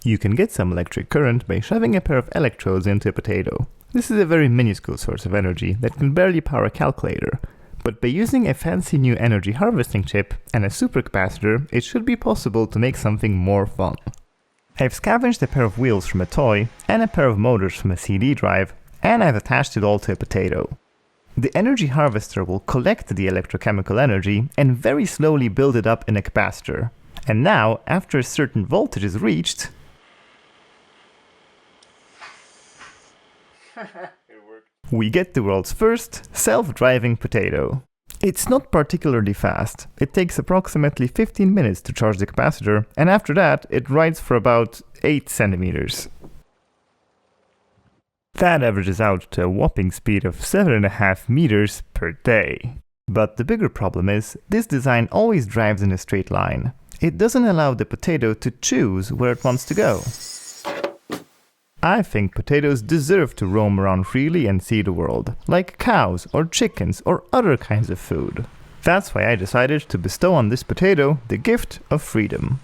You can get some electric current by shoving a pair of electrodes into a potato. This is a very minuscule source of energy that can barely power a calculator, but by using a fancy new energy harvesting chip and a supercapacitor, it should be possible to make something more fun. I've scavenged a pair of wheels from a toy and a pair of motors from a CD drive, and I've attached it all to a potato. The energy harvester will collect the electrochemical energy and very slowly build it up in a capacitor. And now, after a certain voltage is reached, we get the world's first self-driving potato. It's not particularly fast. It takes approximately 15 minutes to charge the capacitor, and after that, it rides for about 8 centimeters. That averages out to a whopping speed of 7.5 meters per day. But the bigger problem is, this design always drives in a straight line. It doesn't allow the potato to choose where it wants to go. I think potatoes deserve to roam around freely and see the world, like cows or chickens or other kinds of food. That's why I decided to bestow on this potato the gift of freedom.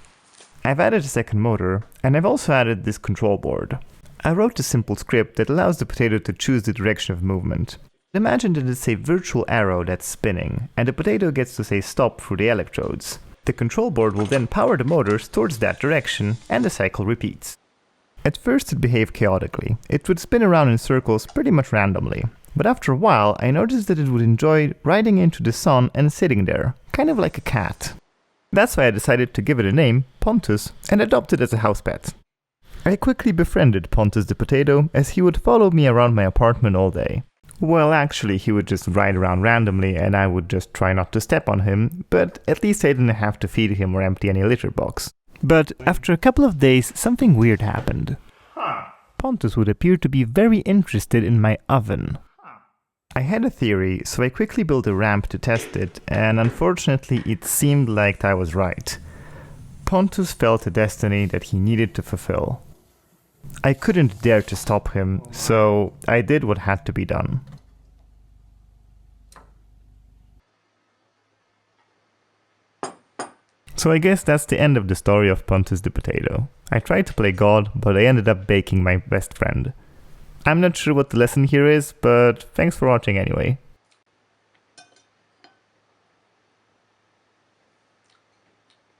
I've added a second motor, and I've also added this control board. I wrote a simple script that allows the potato to choose the direction of movement. Imagine that it's a virtual arrow that's spinning, and the potato gets to say stop through the electrodes. The control board will then power the motors towards that direction, and the cycle repeats. At first it behaved chaotically. It would spin around in circles pretty much randomly. But after a while, I noticed that it would enjoy riding into the sun and sitting there, kind of like a cat. That's why I decided to give it a name, Pontus, and adopt it as a house pet. I quickly befriended Pontus the potato, as he would follow me around my apartment all day. Well, actually, he would just ride around randomly and I would just try not to step on him, but at least I didn't have to feed him or empty any litter box. But after a couple of days, something weird happened. Pontus would appear to be very interested in my oven. I had a theory, so I quickly built a ramp to test it, and unfortunately it seemed like I was right. Pontus felt a destiny that he needed to fulfill. I couldn't dare to stop him, so I did what had to be done. So I guess that's the end of the story of Pontus the potato. I tried to play God, but I ended up baking my best friend. I'm not sure what the lesson here is, but thanks for watching anyway.